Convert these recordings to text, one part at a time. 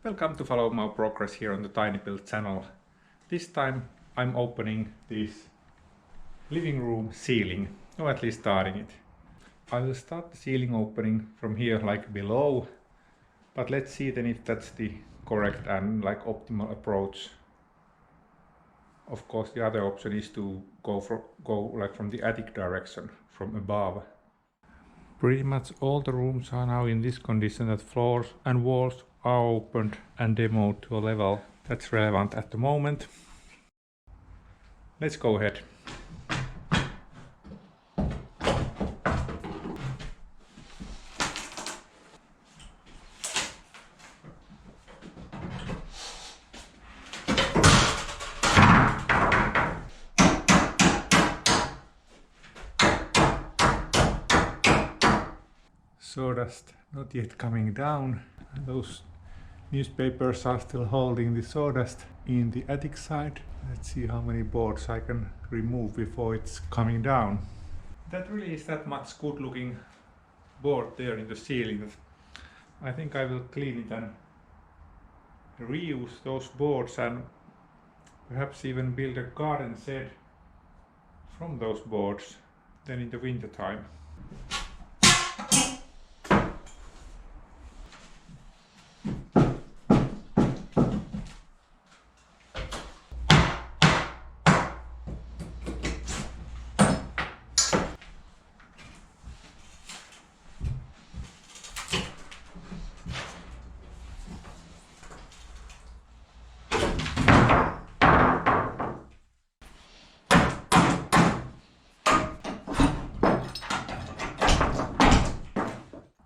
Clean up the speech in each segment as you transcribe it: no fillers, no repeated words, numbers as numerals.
Welcome to follow my progress here on the Tiny Build channel. This time I'm opening this living room ceiling, or at least starting it. I will start the ceiling opening from here like below, but let's see then if that's the correct and optimal approach. Of course the other option is to go from the attic direction, from above. Pretty much all the rooms are now in this condition that floors and walls are opened and demoed to a level that's relevant at the moment. Let's go ahead. Sawdust not yet coming down. Those newspapers are still holding the sawdust in the attic side. Let's see how many boards I can remove before it's coming down. That really is that much good looking board there in the ceiling that I think I will clean it and reuse those boards and perhaps even build a garden shed from those boards then in the winter time.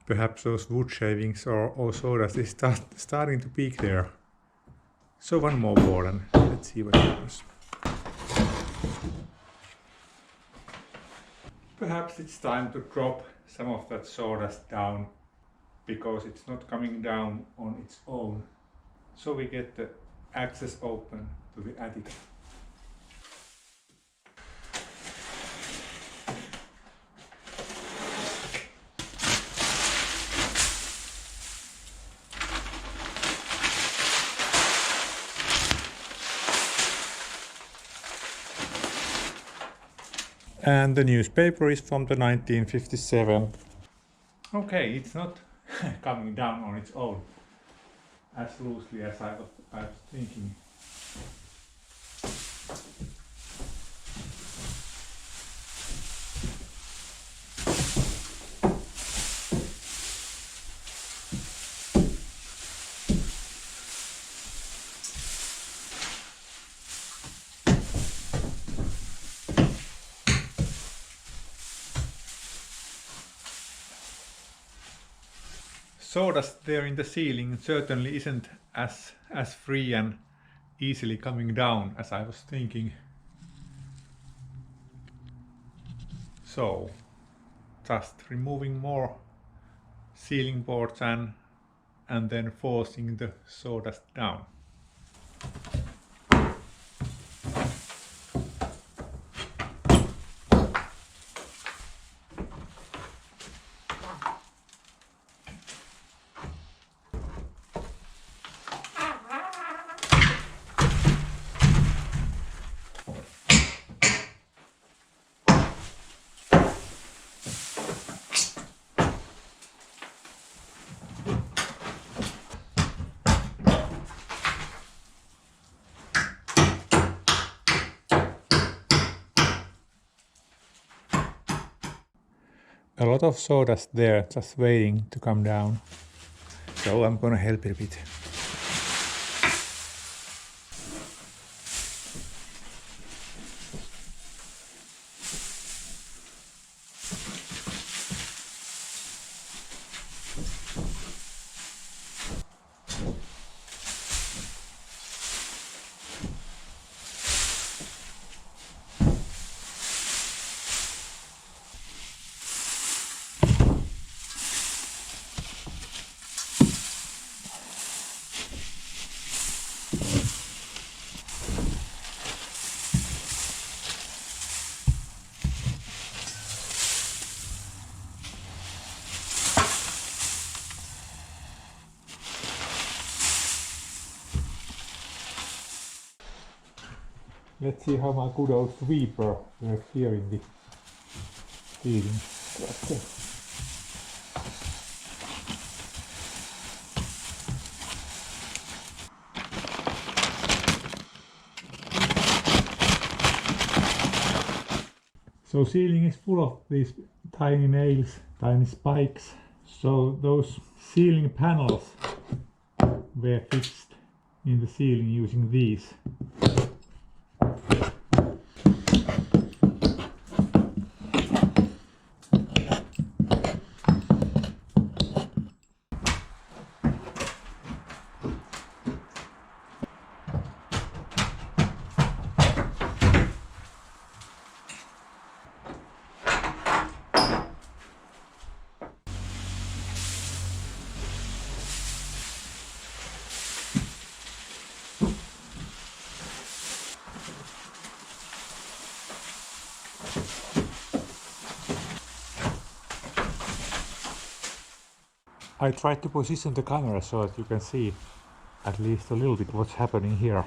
Perhaps those wood shavings or sawdust is starting to peak there. So one more board and let's see what happens. Perhaps it's time to drop some of that sawdust down because it's not coming down on its own. So we get the access open to the attic. And the newspaper is from the 1957. Okay, it's not coming down on its own as loosely as I was thinking. Sawdust there in the ceiling certainly isn't as free and easily coming down as I was thinking. So just removing more ceiling boards and then forcing the sawdust down. A lot of sawdust there just waiting to come down, so I'm gonna help it a bit. Let's see how my good old sweeper works here in the ceiling structure. So ceiling is full of these tiny nails, tiny spikes. So those ceiling panels were fixed in the ceiling using these. I tried to position the camera so that you can see at least a little bit what's happening here.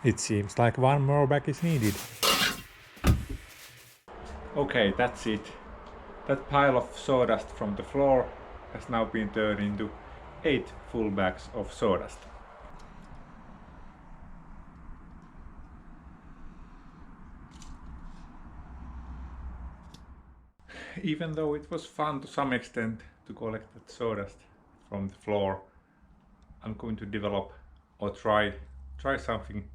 It seems like one more bag is needed. Okay, that's it. That pile of sawdust from the floor has now been turned into 8 full bags of sawdust. Even though it was fun to some extent to collect that sawdust from the floor, I'm going to develop or try something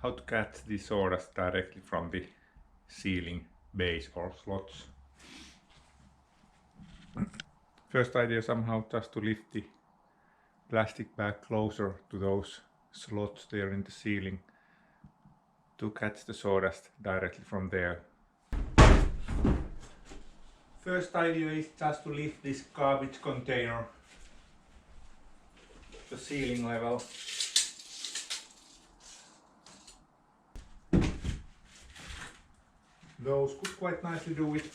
how to catch the sawdust directly from the ceiling base or slots. First idea somehow just to lift the plastic bag closer to those slots there in the ceiling to catch the sawdust directly from there. First idea is just to lift this garbage container to the ceiling level. Those could quite nicely do it.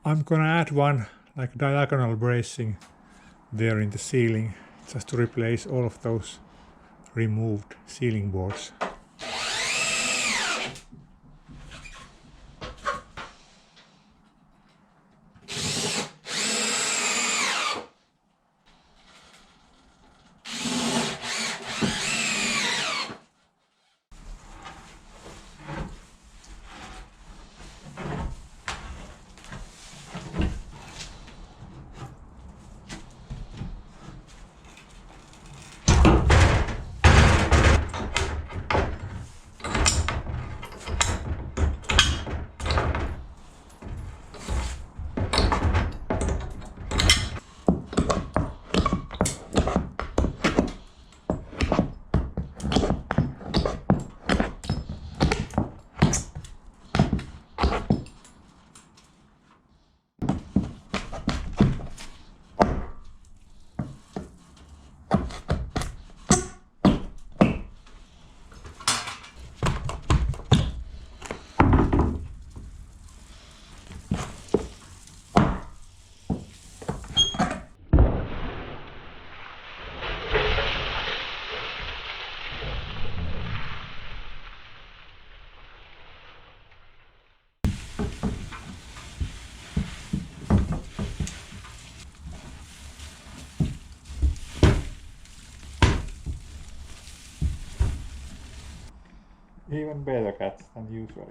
I'm gonna add one like diagonal bracing there in the ceiling, just to replace all of those removed ceiling boards. Even better cuts than usually.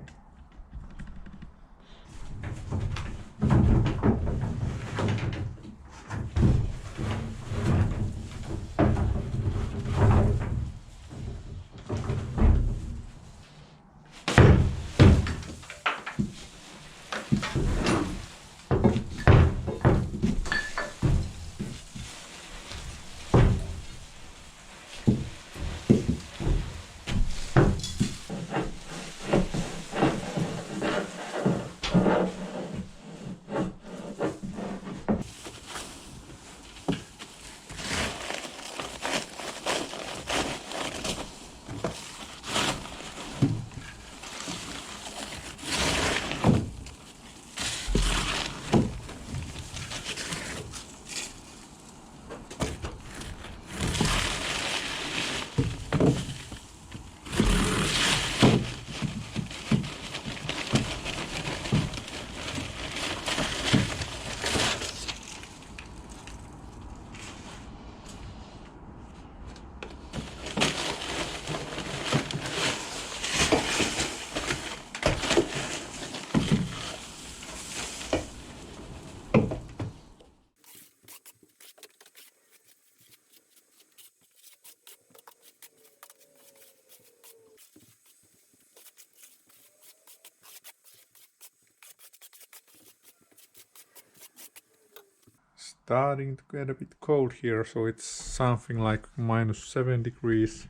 Starting to get a bit cold here, so it's something like -7 degrees.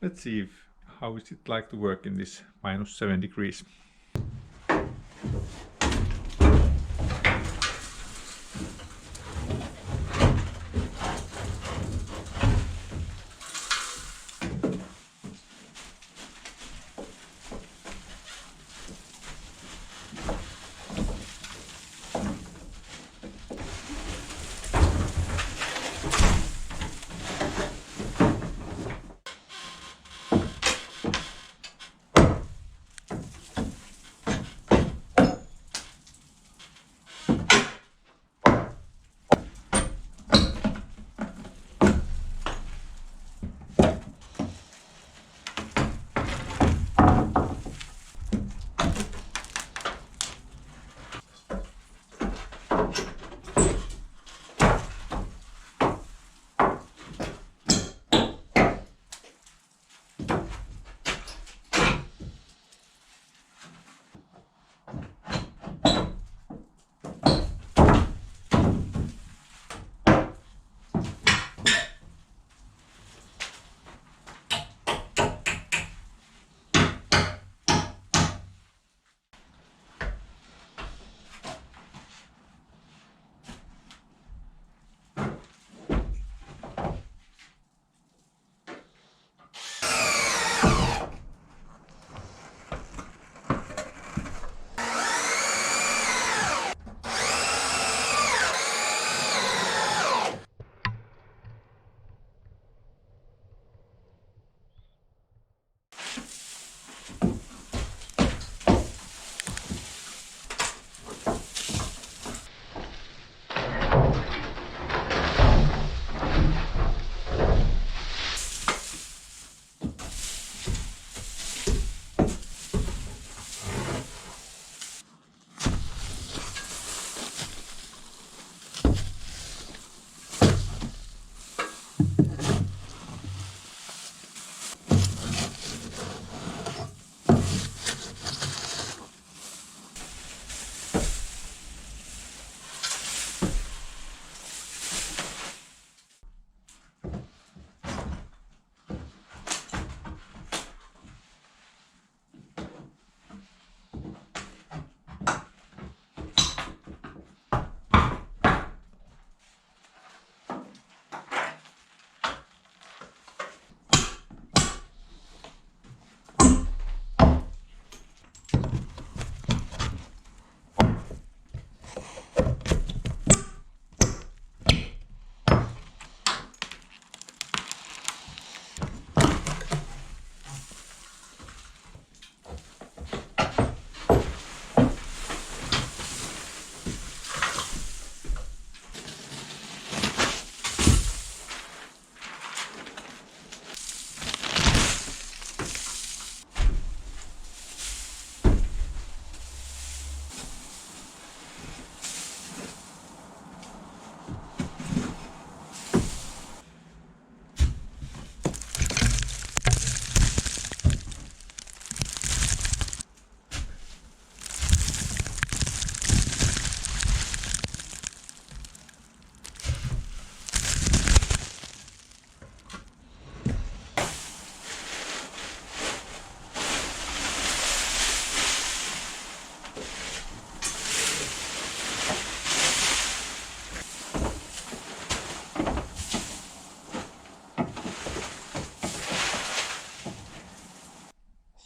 Let's see how is it like to work in this -7 degrees.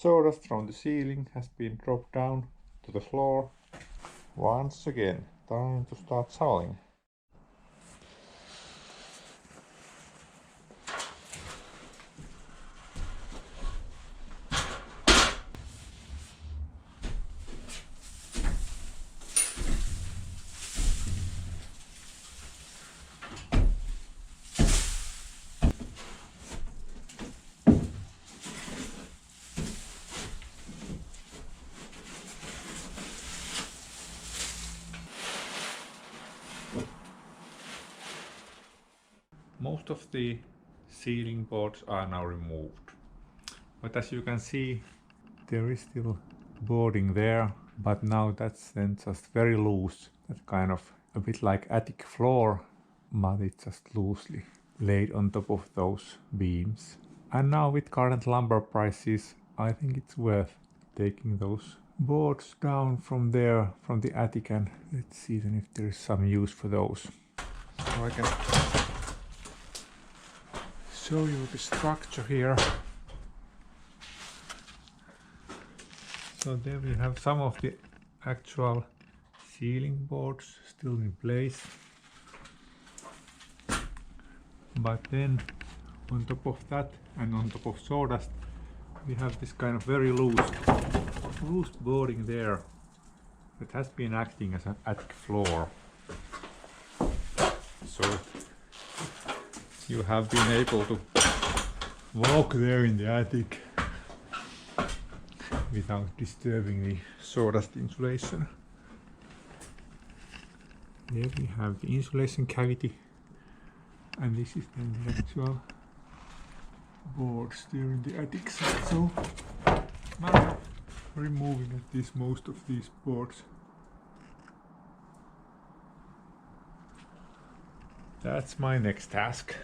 sawdust from the ceiling has been dropped down to the floor. Once again, time to start shoveling. Most of the ceiling boards are now removed, but as you can see, there is still boarding there, but now that's then just very loose. That's kind of a bit like attic floor, but it's just loosely laid on top of those beams. And now with current lumber prices, I think it's worth taking those boards down from there, from the attic, and let's see then if there is some use for those. So I can show you the structure here. So there we have some of the actual ceiling boards still in place. But then on top of that and on top of sawdust we have this kind of very loose boarding there that has been acting as an attic floor. So you have been able to walk there in the attic without disturbing the sawdust insulation. There we have the insulation cavity, and this is then the actual boards there in the attic side. So now removing at least most of these boards. That's my next task.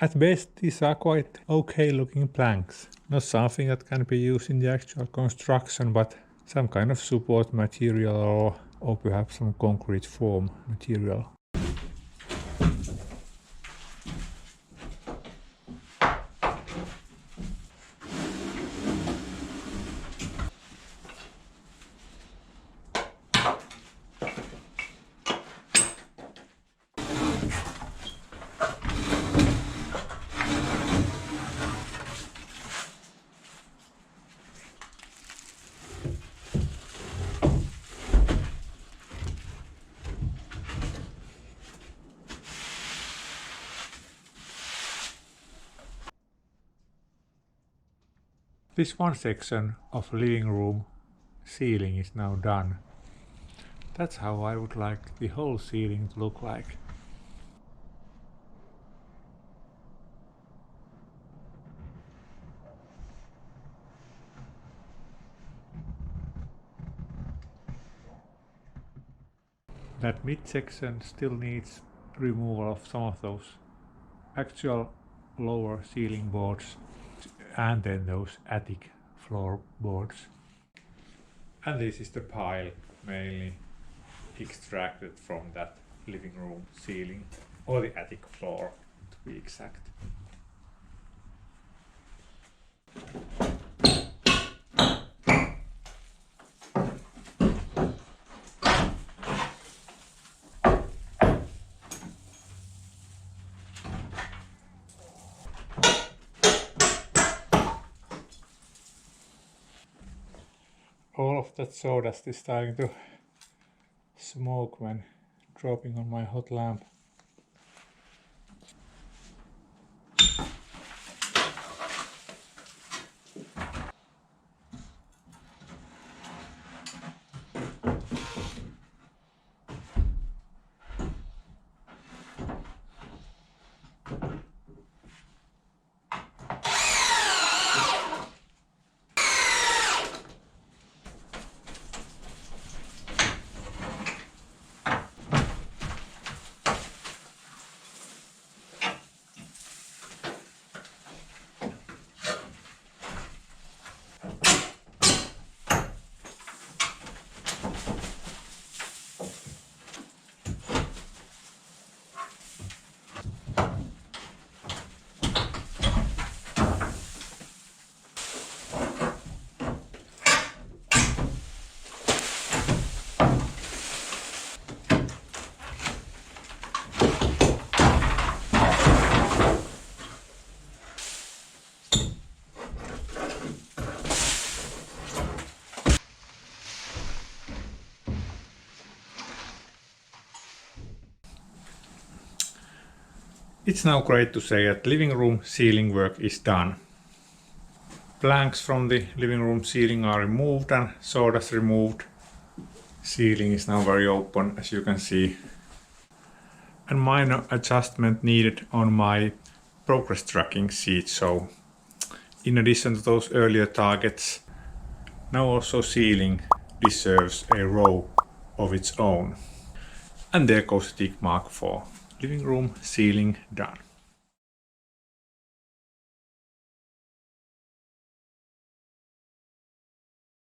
At best, these are quite okay looking planks. Not something that can be used in the actual construction, but some kind of support material or perhaps some concrete form material. This one section of living room ceiling is now done. That's how I would like the whole ceiling to look like. That midsection still needs removal of some of those actual lower ceiling boards and then those attic floor boards. And this is the pile mainly extracted from that living room ceiling, or the attic floor to be exact. All of that sawdust is starting to smoke when dropping on my hot lamp. It's now great to say that living room ceiling work is done. Planks from the living room ceiling are removed and sawdust removed. Ceiling is now very open, as you can see. And minor adjustment needed on my progress tracking sheet, so in addition to those earlier targets, now also ceiling deserves a row of its own. And there goes the tick mark for living room ceiling done.